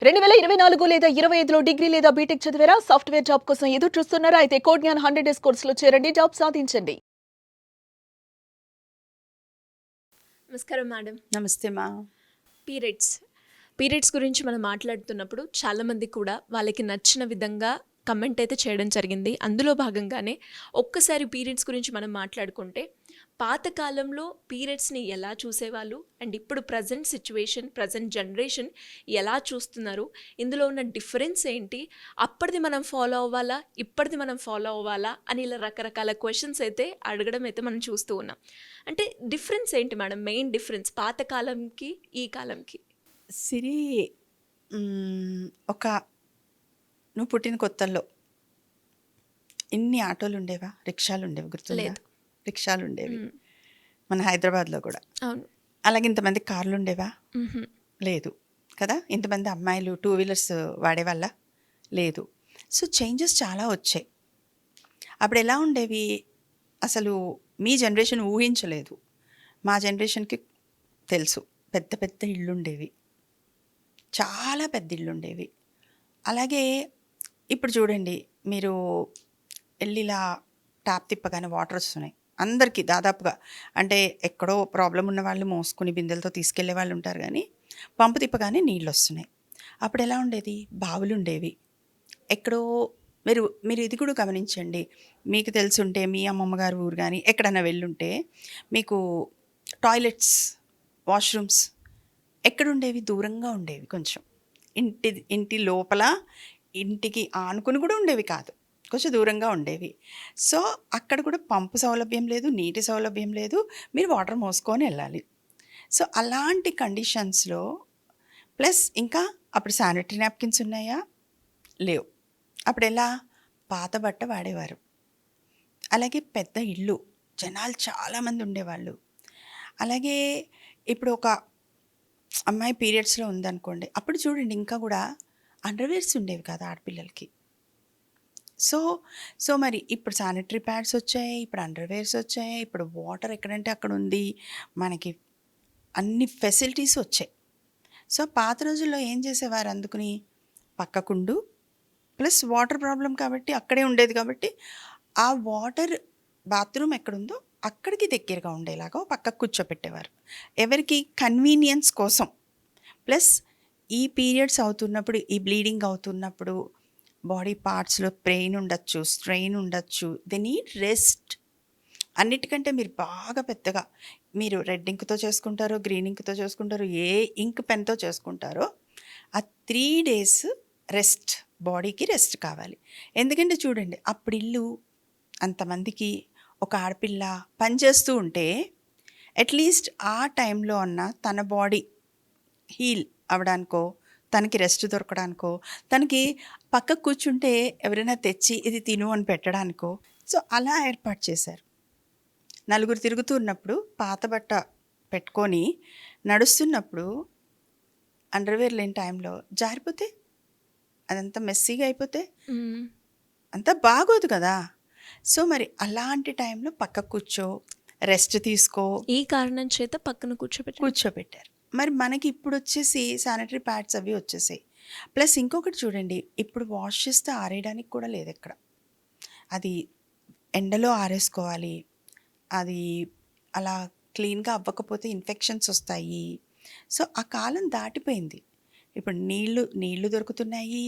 2024 లేదా 25లో డిగ్రీ లేదా బీటెక్ చదివారా? సాఫ్ట్‌వేర్ జాబ్ కోసం ఎదురు చూస్తున్నారా? అయితే కోడ్ జ్ఞాన్ 100 డేస్ కోర్సులో చేరండి. జాబ్ సాధించండి. నమస్కారం మేడం. నమస్తే మా. పీరియడ్స్. పీరియడ్స్ గురించి మనం మాట్లాడుతున్నప్పుడు చాలామంది కూడా వాళ్ళకి నచ్చిన విధంగా కమెంట్ అయితే చేయడం జరిగింది. అందులో భాగంగానే ఒక్కసారి పీరియడ్స్ గురించి మనం మాట్లాడుకుంటే పాతకాలంలో పీరియడ్స్ని ఎలా చూసేవాళ్ళు అండ్ ఇప్పుడు ప్రజెంట్ సిచ్యువేషన్, ప్రజెంట్ జనరేషన్ ఎలా చూస్తున్నారు, ఇందులో ఉన్న డిఫరెన్స్ ఏంటి, అప్పటిది మనం ఫాలో అవ్వాలా, ఇప్పటిది మనం ఫాలో అవ్వాలా అని ఇలా రకరకాల క్వశ్చన్స్ అయితే అడగడం అయితే మనం చూస్తూ ఉన్నాం. అంటే డిఫరెన్స్ ఏంటి మేడం? మెయిన్ డిఫరెన్స్ పాతకాలంకి ఈ కాలంకి. సిరి, ఒక నువ్వు పుట్టిన కొత్తల్లో ఇన్ని ఆటోలు ఉండేవా? రిక్షాలు ఉండేవి, గుర్తుందా? లేదు. రిక్షాలు ఉండేవి మన హైదరాబాద్లో కూడా. అవును. అలాగే ఇంతమంది కార్లు ఉండేవా? లేదు కదా. ఇంతమంది అమ్మాయిలు టూ వీలర్స్ వాడేవాళ్ళ? లేదు. సో చేంజెస్ చాలా వచ్చాయి. అప్పుడు ఎలా ఉండేవి అసలు మీ జనరేషన్ ఊహించలేదు. మా జనరేషన్కి తెలుసు. పెద్ద పెద్ద ఇళ్ళు ఉండేవి, చాలా పెద్ద ఇళ్ళు ఉండేవి. అలాగే ఇప్పుడు చూడండి, మీరు వెళ్ళి ఇలా ట్యాప్ తిప్పగానే వాటర్ వస్తున్నాయి అందరికీ దాదాపుగా. అంటే ఎక్కడో ప్రాబ్లం ఉన్న వాళ్ళు మోసుకుని బిందెలతో తీసుకెళ్లే వాళ్ళు ఉంటారు, కానీ పంపు తిప్పగానే నీళ్ళు వస్తున్నాయి. అప్పుడు ఎలా ఉండేది? బావులు ఉండేవి ఎక్కడో. మీరు మీరు ఇది కూడా గమనించండి. మీకు తెలుసుంటే మీ అమ్మమ్మ గారి ఊరు కానీ ఎక్కడైనా వెళ్ళుంటే మీకు టాయిలెట్స్, వాష్రూమ్స్ ఎక్కడుండేవి? దూరంగా ఉండేవి. కొంచెం ఇంటి లోపల, ఇంటికి ఆనుకుని కూడా ఉండేవి కాదు, కొంచెం దూరంగా ఉండేవి. సో అక్కడ కూడా పంపు సౌలభ్యం లేదు, నీటి సౌలభ్యం లేదు, మీరు వాటర్ మోసుకొని వెళ్ళాలి. సో అలాంటి కండిషన్స్లో ప్లస్ ఇంకా అప్పుడు శానిటరీ నాప్కిన్స్ ఉన్నాయా? లేవు. అప్పుడు ఎలా? పాత బట్ట వాడేవారు. అలాగే పెద్ద ఇల్లు, జనాలు చాలామంది ఉండేవాళ్ళు. అలాగే ఇప్పుడు ఒక అమ్మాయి పీరియడ్స్లో ఉందనుకోండి, అప్పుడు చూడండి ఇంకా కూడా అండర్వేర్స్ ఉండేవి కదా ఆడపిల్లలకి. సో మరి ఇప్పుడు శానిటరీ ప్యాడ్స్ వచ్చాయి, ఇప్పుడు అండర్వేర్స్ వచ్చాయి, ఇప్పుడు వాటర్ ఎక్కడంటే అక్కడ ఉంది, మనకి అన్ని ఫెసిలిటీస్ వచ్చాయి. సో పాత రోజుల్లో ఏం చేసేవారు? అందుకుని పక్కకుండు ప్లస్ వాటర్ ప్రాబ్లం కాబట్టి అక్కడే ఉండేది కాబట్టి ఆ వాటర్ బాత్రూమ్ ఎక్కడుందో అక్కడికి దగ్గరగా ఉండేలాగా పక్కకు కూర్చోపెట్టేవారు, ఎవరికి కన్వీనియన్స్ కోసం. ప్లస్ ఈ పీరియడ్స్ అవుతున్నప్పుడు, ఈ బ్లీడింగ్ అవుతున్నప్పుడు బాడీ పార్ట్స్లో పెయిన్ ఉండొచ్చు, స్ట్రెయిన్ ఉండొచ్చు, దే నీడ్ రెస్ట్. అన్నిటికంటే మీరు బాగా పెద్దగా మీరు రెడ్ ఇంక్తో చేసుకుంటారో, గ్రీన్ ఇంక్తో చేసుకుంటారో, ఏ ఇంక్ పెన్తో చేసుకుంటారో, ఆ 3 days రెస్ట్, బాడీకి రెస్ట్ కావాలి. ఎందుకంటే చూడండి, అప్పుడు ఇల్లు అంతమందికి ఒక ఆడపిల్ల పనిచేస్తూ ఉంటే అట్లీస్ట్ ఆ టైంలో అన్న తన బాడీ హీల్ అవ్వడానికో, తనకి రెస్ట్ దొరకడానికో, తనకి పక్కకు కూర్చుంటే ఎవరైనా తెచ్చి ఇది తిను అని పెట్టడానికో, సో అలా ఏర్పాటు చేశారు. నలుగురు తిరుగుతున్నప్పుడు పాత బట్ట పెట్టుకొని నడుస్తున్నప్పుడు అండర్వేర్ లేని టైంలో జారిపోతే, అదంతా మెస్సీగా అయిపోతే అంతా బాగోదు కదా. సో మరి అలాంటి టైంలో పక్క కూర్చో, రెస్ట్ తీసుకో, ఈ కారణం చేత పక్కన కూర్చోబెట్టారు. మరి మనకి ఇప్పుడు వచ్చేసి శానిటరీ ప్యాడ్స్ అవి వచ్చేసాయి. ప్లస్ ఇంకొకటి చూడండి, ఇప్పుడు వాష్ చేస్తే ఆరేయడానికి కూడా లేదు ఎక్కడ. అది ఎండలో ఆరేసుకోవాలి, అది అలా క్లీన్గా అవ్వకపోతే ఇన్ఫెక్షన్స్ వస్తాయి. సో ఆ కాలం దాటిపోయింది. ఇప్పుడు నీళ్లు దొరుకుతున్నాయి,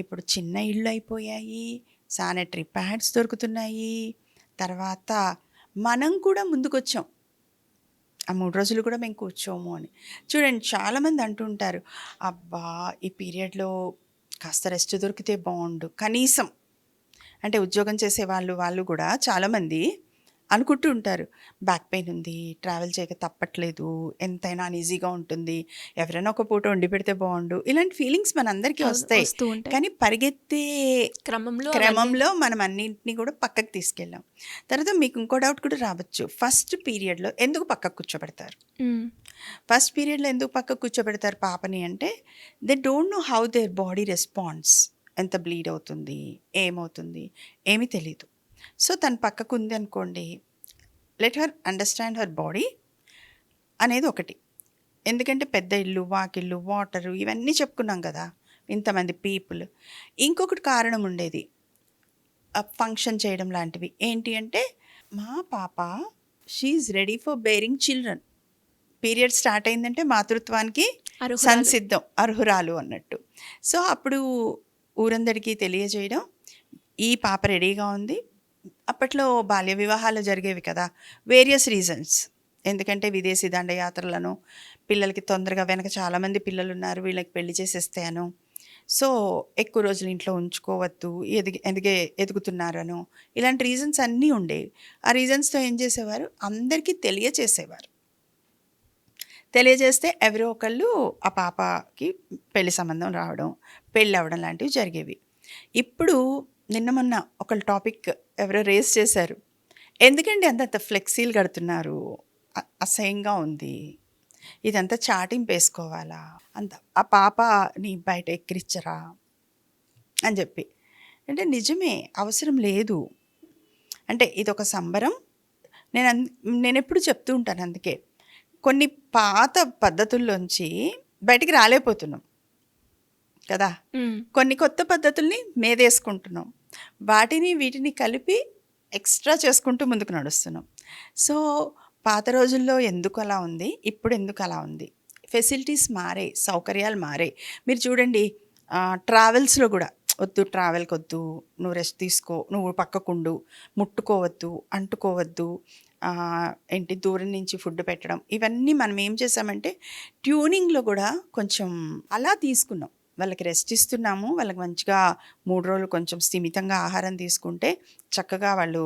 ఇప్పుడు చిన్న ఇళ్ళు అయిపోయాయి, శానిటరీ ప్యాడ్స్ దొరుకుతున్నాయి. తర్వాత మనం కూడా ముందుకొచ్చాం, ఆ 3 రోజులు కూడా మేము కూర్చోము అని. చూడండి, చాలామంది అంటుంటారు, అబ్బా ఈ పీరియడ్లో కాస్త రెస్ట్ దొరికితే బాగుండు కనీసం. అంటే ఉద్యోగం చేసే వాళ్ళు కూడా చాలామంది అనుకుంటూ ఉంటారు, బ్యాక్ పెయిన్ ఉంది, ట్రావెల్ చేయక తప్పట్లేదు, ఎంతైనా అన్ఈజీగా ఉంటుంది, ఎవరైనా ఒక పూట వండి పెడితే బాగుండు, ఇలాంటి ఫీలింగ్స్ మనందరికీ వస్తాయి. కానీ పరిగెత్తే క్రమంలో మనం అన్నింటినీ కూడా పక్కకు తీసుకెళ్ళాం. తర్వాత మీకు ఇంకో డౌట్ కూడా రావచ్చు, ఫస్ట్ పీరియడ్లో ఎందుకు పక్కకు కూర్చోబెడతారు? ఫస్ట్ పీరియడ్లో ఎందుకు పక్కకు కూర్చోబెడతారు పాపని అంటే, they don't know how their body response, ఎంత బ్లీడ్ అవుతుంది, ఏమవుతుంది, ఏమీ తెలీదు. సో తను పక్కకు ఉంది అనుకోండి, let her understand her body అనేది ఒకటి. ఎందుకంటే పెద్ద ఇల్లు, వాకిళ్ళు, వాటరు ఇవన్నీ చెప్పుకున్నాం కదా. ఇంతమంది పీపుల్. ఇంకొకటి కారణం ఉండేది, ఫంక్షన్ చేయడం లాంటివి. ఏంటి అంటే, మా పాప she ready for bearing children. Period start అయిందంటే మాతృత్వానికి అర్హురాలు. సంసిద్ధం, అర్హురాలు అన్నట్టు. సో అప్పుడు ఊరందరికీ తెలియజేయడం, ఈ పాప రెడీగా ఉంది. అప్పట్లో బాల్య వివాహాలు జరిగేవి కదా, వేరియస్ రీజన్స్. ఎందుకంటే విదేశీ దండయాత్రలను, పిల్లలకి తొందరగా వెనక చాలామంది పిల్లలు ఉన్నారు, వీళ్ళకి పెళ్లి చేసేస్తాను, సో ఎక్కువ రోజులు ఇంట్లో ఉంచుకోవద్దు, ఎదుగుతున్నారను, ఇలాంటి రీజన్స్ అన్నీ ఉండేవి. ఆ రీజన్స్తో ఏం చేసేవారు, అందరికీ తెలియచేసేవారు. తెలియజేస్తే ఎవరో ఒకళ్ళు ఆ పాపకి పెళ్లి సంబంధం రావడం, పెళ్ళి అవ్వడం లాంటివి జరిగేవి. ఇప్పుడు నిన్న మొన్న ఒకళ్ళు టాపిక్ ఎవరో రేస్ చేశారు, ఎందుకండి అంత ఫ్లెక్సీలు కడుతున్నారు, అసహ్యంగా ఉంది, ఇదంతా చాటింపు వేసుకోవాలా, అంత ఆ పాపని బయట ఎక్కిరించరా అని చెప్పి. అంటే నిజమే, అవసరం లేదు. అంటే ఇదొక సంబరం. నేను ఎప్పుడు చెప్తూ ఉంటాను, అందుకే కొన్ని పాత పద్ధతుల్లోంచి బయటికి రాలేకపోతున్నాం కదా, కొన్ని కొత్త పద్ధతుల్ని మేదేసుకుంటున్నాం, వీటిని కలిపి ఎక్స్ట్రా చేసుకుంటూ ముందుకు నడుస్తున్నాం. సో పాత రోజుల్లో ఎందుకు అలా ఉంది, ఇప్పుడు ఎందుకు అలా ఉంది, ఫెసిలిటీస్ మారాయి, సౌకర్యాలు మారాయి. మీరు చూడండి, ట్రావెల్స్లో కూడా వద్దు, ట్రావెల్కి వద్దు, నువ్వు రెస్ట్ తీసుకో, నువ్వు పక్కకుండు, ముట్టుకోవద్దు, అంటుకోవద్దు, ఏంటి దూరం నుంచి ఫుడ్ పెట్టడం, ఇవన్నీ మనం ఏం చేసామంటే ట్యూనింగ్లో కూడా కొంచెం అలా తీసుకున్నాం. వాళ్ళకి రెస్ట్ ఇస్తున్నాము, వాళ్ళకి మంచిగా 3 రోజులు కొంచెం స్థిమితంగా ఆహారం తీసుకుంటే చక్కగా వాళ్ళు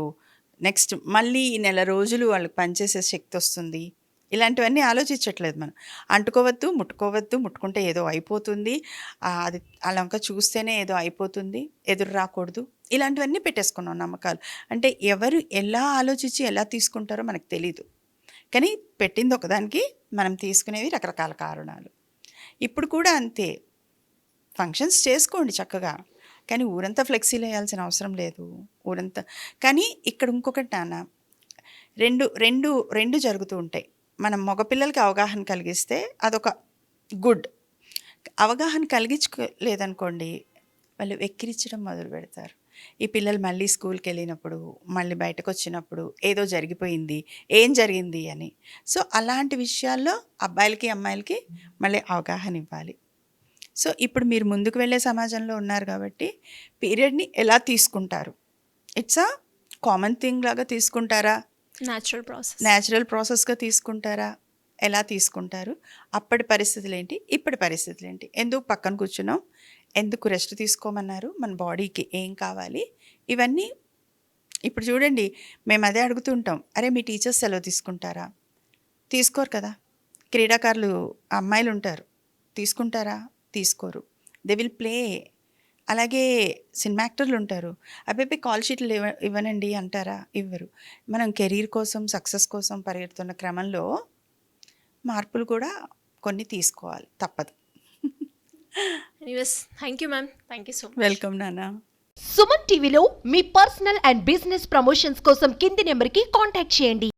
నెక్స్ట్ మళ్ళీ 1 రోజులు వాళ్ళకి పనిచేసే శక్తి వస్తుంది. ఇలాంటివన్నీ ఆలోచించట్లేదు మనం. అంటుకోవద్దు, ముట్టుకోవద్దు, ముట్టుకుంటే ఏదో అయిపోతుంది, అది అలా చూస్తేనే ఏదో అయిపోతుంది, ఎదురు రాకూడదు, ఇలాంటివన్నీ పెట్టేసుకున్నాం నమ్మకాలు. అంటే ఎవరు ఎలా ఆలోచించి ఎలా తీసుకుంటారో మనకు తెలీదు, కానీ పెట్టింది ఒకదానికి, మనం తీసుకునేవి రకరకాల కారణాలు. ఇప్పుడు కూడా అంతే, ఫంక్షన్స్ చేసుకోండి చక్కగా, కానీ ఊరంతా ఫ్లెక్సీలు వేయాల్సిన అవసరం లేదు, ఊరంతా. కానీ ఇక్కడ ఇంకొకటి నాన్న, రెండు జరుగుతూ ఉంటాయి. మనం మగపిల్లలకి అవగాహన కలిగిస్తే అదొక గుడ్. అవగాహన కలిగించుకోలేదనుకోండి, వాళ్ళు వెక్కిరించడం మొదలు పెడతారు. ఈ పిల్లలు మళ్ళీ స్కూల్కి వెళ్ళినప్పుడు, మళ్ళీ బయటకు వచ్చినప్పుడు ఏదో జరిగిపోయింది, ఏం జరిగింది అని. సో అలాంటి విషయాల్లో అబ్బాయిలకి అమ్మాయిలకి మళ్ళీ అవగాహన ఇవ్వాలి. సో ఇప్పుడు మీరు ముందుకు వెళ్ళే సమాజంలో ఉన్నారు కాబట్టి పీరియడ్ని ఎలా తీసుకుంటారు, ఇట్స్ అ కామన్ థింగ్ లాగా తీసుకుంటారా, న్యాచురల్ ప్రాసెస్గా తీసుకుంటారా, ఎలా తీసుకుంటారు, అప్పటి పరిస్థితులు ఏంటి, ఇప్పటి పరిస్థితులు ఏంటి, ఎందుకు పక్కన కూర్చున్నాం, ఎందుకు రెస్ట్ తీసుకోమన్నారు, మన బాడీకి ఏం కావాలి, ఇవన్నీ. ఇప్పుడు చూడండి, మేము అదే అడుగుతుంటాం, అరే మీ టీచర్స్ సెలవు తీసుకుంటారా, తీసుకోరు కదా. క్రీడాకారులు అమ్మాయిలు ఉంటారు, తీసుకుంటారా, తీసుకోరు, దే విల్ ప్లే. అలాగే సినిమా యాక్టర్లు ఉంటారు, అబ్బాయి కాల్ షీట్లు ఇవ్వనండి అంటారా, ఇవ్వరు. మనం కెరీర్ కోసం, సక్సెస్ కోసం పరిగెడుతున్న క్రమంలో మార్పులు కూడా కొన్ని తీసుకోవాలి, తప్పదు. Thank you ma'am, thank you so much. Welcome నాన్న. సుమన్ టీవీలో మీ పర్సనల్ అండ్ బిజినెస్ ప్రమోషన్స్ కోసం కింది నెంబర్కి కాంటాక్ట్ చేయండి.